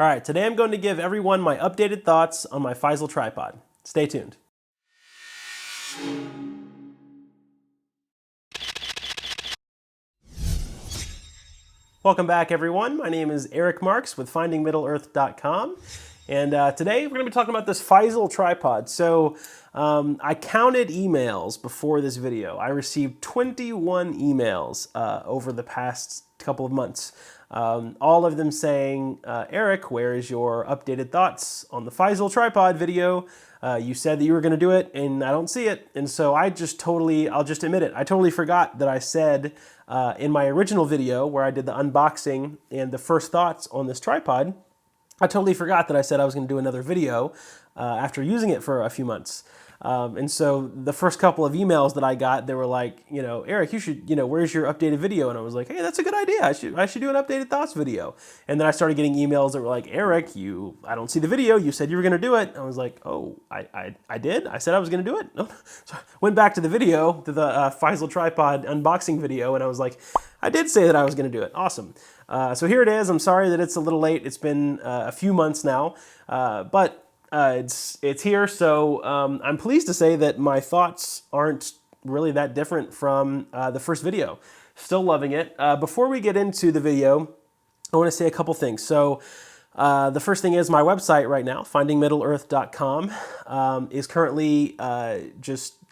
All right, today I'm going to give everyone my updated thoughts on my Feisol tripod. Stay tuned. Welcome back, everyone. My name is Eric Marks with FindingMiddleEarth.com, and today we're going to be talking about this Feisol tripod. So I counted emails before this video. I received 21 emails over the past couple of months. All of them saying, Eric, where is your updated thoughts on the Feisol tripod video? You said that you were going to do it, and I don't see it. And so I'll just admit it. I totally forgot that I said in my original video where I did the unboxing and the first thoughts on this tripod, I totally forgot that I said I was going to do another video after using it for a few months. And so the first couple of emails that I got, they were like, Eric, you should, where's your updated video? And I was like, hey, that's a good idea. I should do an updated thoughts video. And then I started getting emails that were like, Eric, I don't see the video. You said you were going to do it. And I was like, oh, I did? I said I was going to do it? No. So I went back to the video, to the Feisol tripod unboxing video, and I was like, I did say that I was going to do it. Awesome. So here it is. I'm sorry that it's a little late. It's been a few months now, but it's here, so I'm pleased to say that my thoughts aren't really that different from the first video. Still loving it. Before we get into the video, I want to say a couple things. So the first thing is my website right now, findingmiddleearth.com, is currently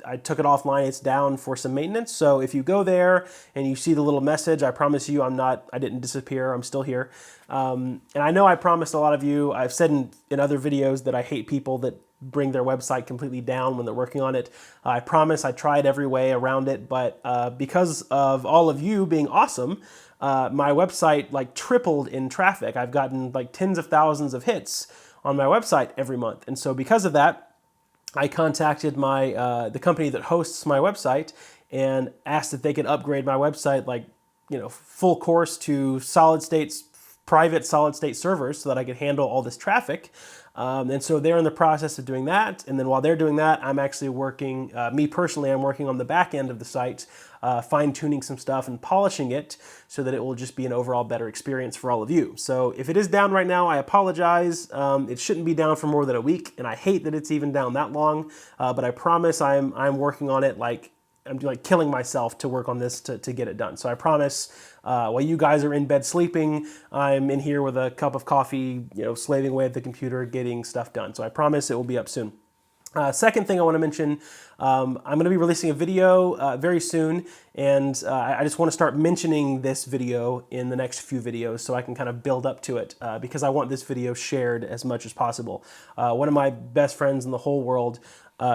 I took it offline. It's down for some maintenance. So if you go there and you see the little message, I promise you I didn't disappear. I'm still here. And I know I promised a lot of you, I've said in other videos that I hate people that bring their website completely down when they're working on it. I promise I tried every way around it, but because of all of you being awesome, my website tripled in traffic. I've gotten tens of thousands of hits on my website every month. And so because of that, I contacted the company that hosts my website and asked if they could upgrade my website full course to private solid state servers so that I could handle all this traffic. And so they're in the process of doing that. And then while they're doing that, I'm actually working, me personally, I'm working on the back end of the site, fine-tuning some stuff and polishing it so that it will just be an overall better experience for all of you. So if it is down right now, I apologize. It shouldn't be down for more than a week, and I hate that it's even down that long. But I promise I'm working on it I'm killing myself to work on this to get it done. So I promise while you guys are in bed sleeping, I'm in here with a cup of coffee, slaving away at the computer, getting stuff done. So I promise it will be up soon. Second thing I want to mention, I'm going to be releasing a video very soon, and I just want to start mentioning this video in the next few videos so I can kind of build up to it because I want this video shared as much as possible. One of my best friends in the whole world,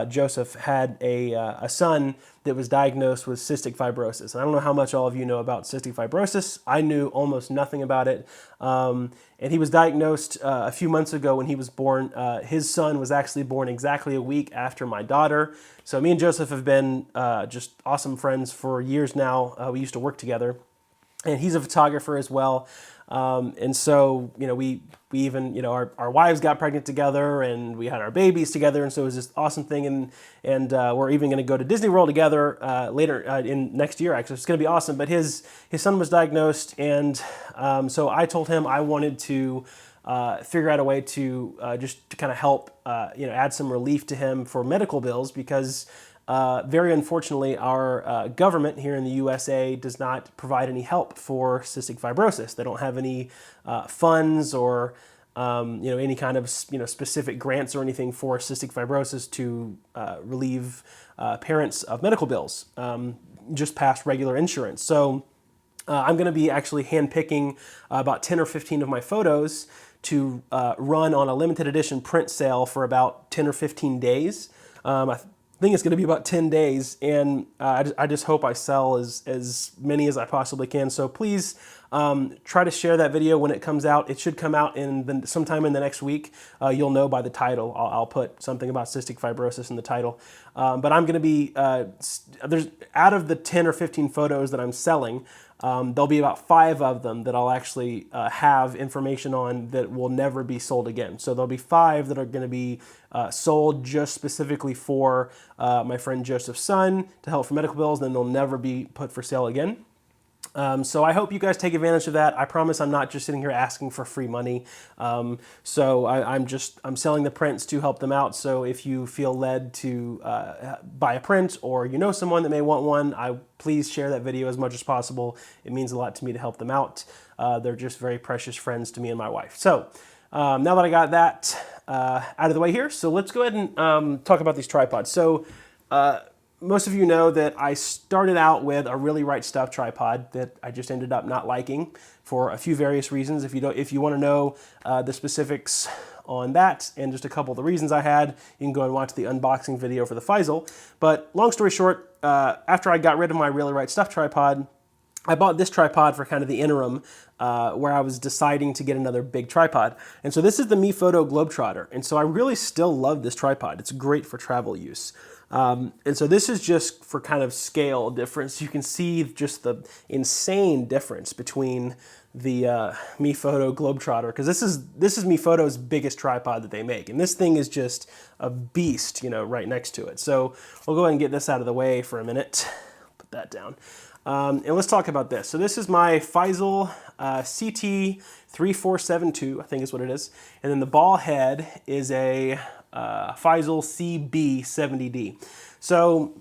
Joseph, had a son that was diagnosed with cystic fibrosis. And I don't know how much all of you know about cystic fibrosis. I knew almost nothing about it. And he was diagnosed a few months ago when he was born. His son was actually born exactly a week after my daughter. So me and Joseph have been just awesome friends for years now. We used to work together. And he's a photographer as well. And so, we even, our wives got pregnant together and we had our babies together. And so it was this awesome thing. And we're even going to go to Disney World together later in next year, actually. It's going to be awesome. But his son was diagnosed. And so I told him I wanted to figure out a way to just to kind of help, add some relief to him for medical bills because very unfortunately, our government here in the USA does not provide any help for cystic fibrosis. They don't have any funds or any kind of specific grants or anything for cystic fibrosis to relieve parents of medical bills, just past regular insurance. So I'm going to be actually handpicking about 10 or 15 of my photos to run on a limited edition print sale for about 10 or 15 days. I think it's going to be about 10 days, and I just hope I sell as many as I possibly can. So please try to share that video when it comes out. It should come out sometime in the next week. You'll know by the title. I'll put something about cystic fibrosis in the title. But I'm going to be, out of the 10 or 15 photos that I'm selling, there'll be about 5 of them that I'll actually have information on that will never be sold again. So there'll be 5 that are going to be sold just specifically for my friend Joseph's son to help for medical bills, and then they'll never be put for sale again. So I hope you guys take advantage of that. I promise I'm not just sitting here asking for free money. So I'm selling the prints to help them out. So if you feel led to buy a print, or you know someone that may want one, please share that video as much as possible. It means a lot to me to help them out. They're just very precious friends to me and my wife. So now that I got that out of the way here, so let's go ahead and talk about these tripods. So most of you know that I started out with a Really Right Stuff tripod that I just ended up not liking for a few various reasons. If you want to know the specifics on that and just a couple of the reasons I had, you can go and watch the unboxing video for the Feisol. But long story short, after I got rid of my Really Right Stuff tripod, I bought this tripod for kind of the interim where I was deciding to get another big tripod. And so this is the MePhoto Globetrotter. And so I really still love this tripod. It's great for travel use. And so this is just for kind of scale difference. You can see just the insane difference between the MePhoto Globetrotter, because this is MePhoto's biggest tripod that they make. And this thing is just a beast, you know, right next to it. So we'll go ahead and get this out of the way for a minute. Put that down. And let's talk about this. So this is my Feisol CT-3472, I think is what it is. And then the ball head is a Feisol CB-70D. So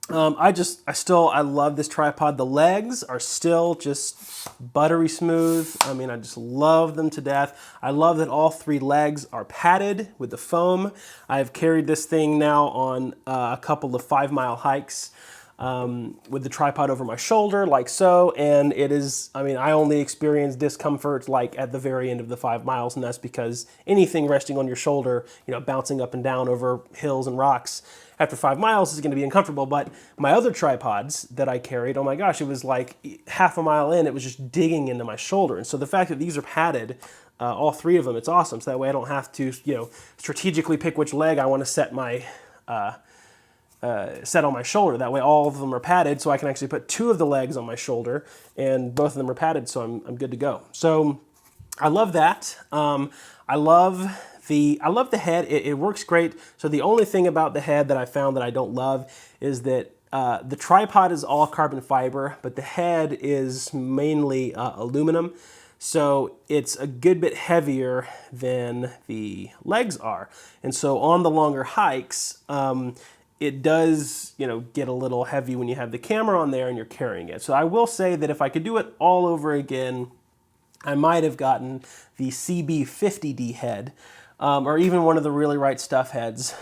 I love this tripod. The legs are still just buttery smooth. I mean, I just love them to death. I love that all three legs are padded with the foam. I've carried this thing now on a couple of 5-mile hikes with the tripod over my shoulder, like so, and it is, I mean, I only experience discomfort like at the very end of the 5 miles, and that's because anything resting on your shoulder, you know, bouncing up and down over hills and rocks after 5 miles is going to be uncomfortable. But my other tripods that I carried, oh my gosh, it was like half a mile in, it was just digging into my shoulder. And so the fact that these are padded, all three of them, it's awesome. So that way I don't have to, you know, strategically pick which leg I want to set my set on my shoulder. That way all of them are padded, so I can actually put 2 of the legs on my shoulder, and both of them are padded, so I'm good to go. So I love that. I love the head. It works great. So the only thing about the head that I found that I don't love is that the tripod is all carbon fiber, but the head is mainly aluminum. So it's a good bit heavier than the legs are. And so on the longer hikes, it does, you know, get a little heavy when you have the camera on there and you're carrying it. So I will say that if I could do it all over again, I might have gotten the CB-50D head, or even one of the Really Right Stuff heads,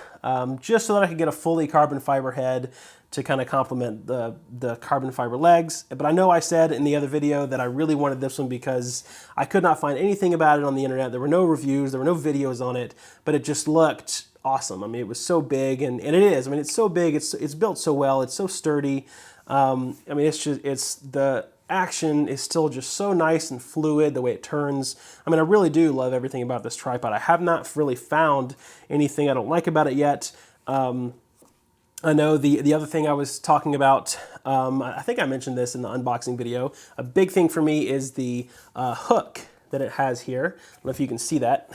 just so that I could get a fully carbon fiber head to kind of complement the carbon fiber legs. But I know I said in the other video that I really wanted this one because I could not find anything about it on the internet. There were no reviews, there were no videos on it, but it just looked awesome. I mean, it was so big, and it is. I mean, it's so big, it's built so well, it's so sturdy. I mean, the action is still just so nice and fluid, the way it turns. I mean, I really do love everything about this tripod. I have not really found anything I don't like about it yet. I know the other thing I was talking about, I think I mentioned this in the unboxing video, a big thing for me is the hook that it has here. I don't know if you can see that.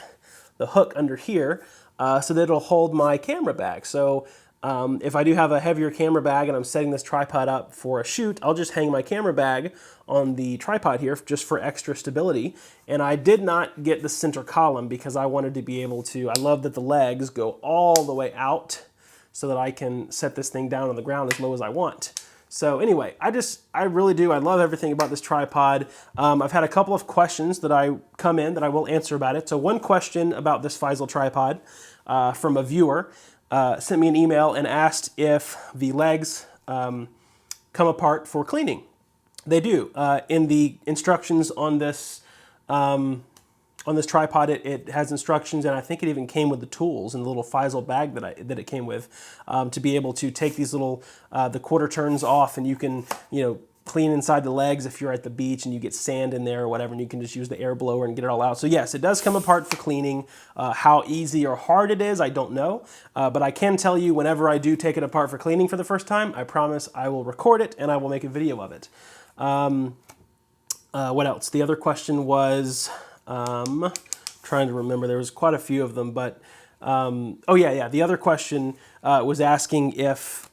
The hook under here, so that it'll hold my camera bag. So if I do have a heavier camera bag and I'm setting this tripod up for a shoot, I'll just hang my camera bag on the tripod here just for extra stability. And I did not get the center column because I wanted to be able to, I love that the legs go all the way out so that I can set this thing down on the ground as low as I want. So anyway, I really do. I love everything about this tripod. I've had a couple of questions that I come in that I will answer about it. So one question about this Feisol tripod from a viewer sent me an email and asked if the legs come apart for cleaning. They do. In the instructions on this tripod, it has instructions, and I think it even came with the tools in the little Feisol bag that it came with, to be able to take these little the quarter turns off, and you can, you know, clean inside the legs if you're at the beach and you get sand in there or whatever, and you can just use the air blower and get it all out. So yes, it does come apart for cleaning. How easy or hard it is, I don't know, but I can tell you whenever I do take it apart for cleaning for the first time, I promise I will record it and I will make a video of it. What else? The other question was, trying to remember, there was quite a few of them, but oh yeah, the other question was asking if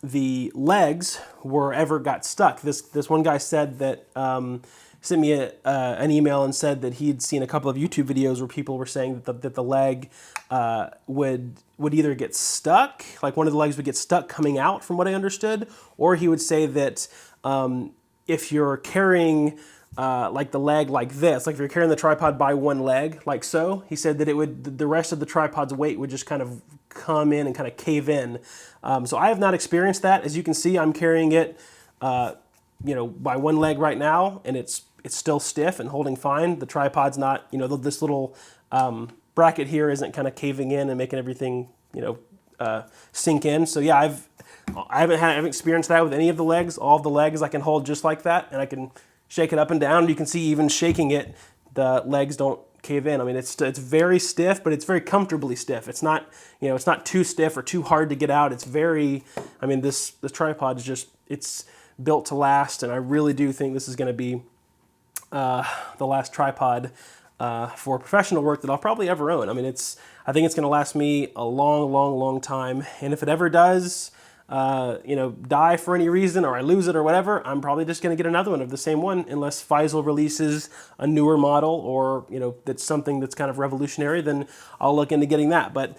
the legs were ever got stuck. This one guy said that, sent me an email and said that he'd seen a couple of YouTube videos where people were saying that the leg would either get stuck, like one of the legs would get stuck coming out, from what I understood, or he would say that if you're carrying like the leg like this, like if you're carrying the tripod by one leg, like so, he said that the rest of the tripod's weight would just kind of come in and kind of cave in. So I have not experienced that. As you can see, I'm carrying it, by one leg right now, and it's still stiff and holding fine. The tripod's not, this little bracket here isn't kind of caving in and making everything, sink in. So yeah, I haven't experienced that with any of the legs. All of the legs I can hold just like that, and I can shake it up and down. You can see even shaking it, the legs don't cave in. I mean, it's very stiff, but it's very comfortably stiff. It's not, it's not too stiff or too hard to get out. It's very, this tripod is just, it's built to last, and I really do think this is going to be the last tripod for professional work that I'll probably ever own. I think it's going to last me a long, long, long time. And if it ever does, die for any reason, or I lose it or whatever, I'm probably just going to get another one of the same one, unless Feisol releases a newer model, or, that's something that's kind of revolutionary, then I'll look into getting that. But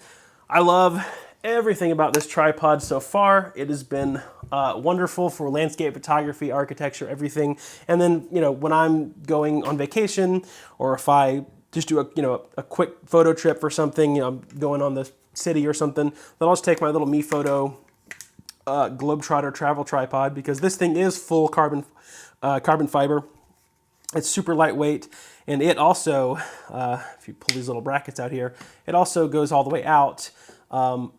I love everything about this tripod so far. It has been wonderful for landscape photography, architecture, everything. And then, when I'm going on vacation, or if I just do a quick photo trip for something, I'm going on the city or something, then I'll just take my little MePhoto Globetrotter travel tripod, because this thing is full carbon fiber. It's super lightweight, and it also, if you pull these little brackets out here, it also goes all the way out,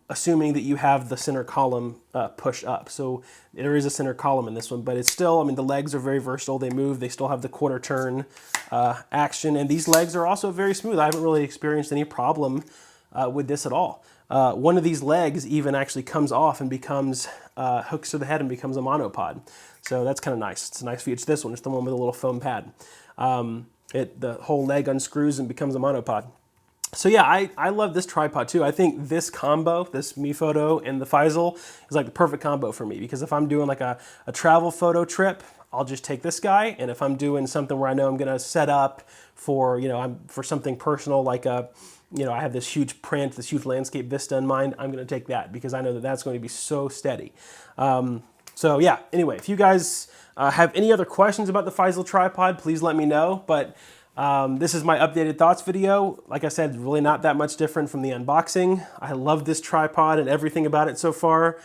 assuming that you have the center column pushed up. So there is a center column in this one, but it's still, the legs are very versatile. They move. They still have the quarter turn action, and these legs are also very smooth. I haven't really experienced any problem with this at all. One of these legs even actually comes off and becomes, hooks to the head and becomes a monopod. So that's kind of nice. It's a nice feature. It's this one. It's the one with a little foam pad. The whole leg unscrews and becomes a monopod. So yeah, I love this tripod too. I think this combo, this MePhoto and the Feisol, is like the perfect combo for me, because if I'm doing like a travel photo trip, I'll just take this guy. And if I'm doing something where I know I'm going to set up for, for something personal, like I have this huge print, this huge landscape vista in mind, I'm going to take that, because I know that that's going to be so steady. So yeah, anyway, if you guys have any other questions about the Feisol tripod, please let me know. But this is my updated thoughts video. Like I said, really not that much different from the unboxing. I love this tripod and everything about it so far,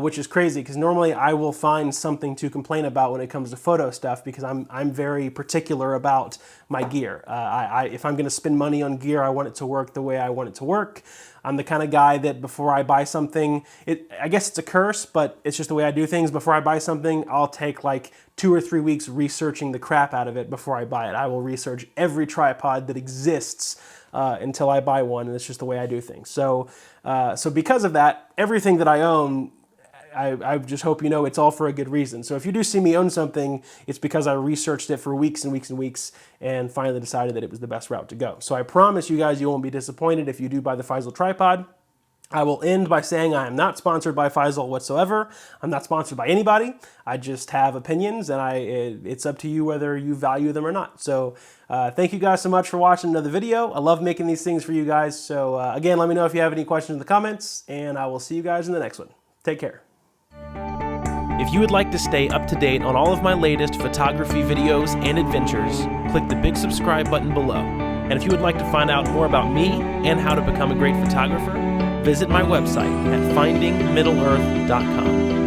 which is crazy, because normally I will find something to complain about when it comes to photo stuff, because I'm very particular about my gear. If I'm going to spend money on gear, I want it to work the way I want it to work. I'm the kind of guy that before I buy something, I guess it's a curse, but it's just the way I do things. Before I buy something, I'll take like 2 or 3 weeks researching the crap out of it before I buy it. I will research every tripod that exists until I buy one, and it's just the way I do things. So because of that, everything that I own, I just hope you know it's all for a good reason. So if you do see me own something, it's because I researched it for weeks and weeks and weeks and finally decided that it was the best route to go. So I promise you guys, you won't be disappointed if you do buy the Feisol tripod. I will end by saying I am not sponsored by Feisol whatsoever. I'm not sponsored by anybody. I just have opinions, and it's up to you whether you value them or not. So thank you guys so much for watching another video. I love making these things for you guys. So again, let me know if you have any questions in the comments, and I will see you guys in the next one. Take care. If you would like to stay up to date on all of my latest photography videos and adventures, click the big subscribe button below. And if you would like to find out more about me and how to become a great photographer, visit my website at findingmiddleearth.com.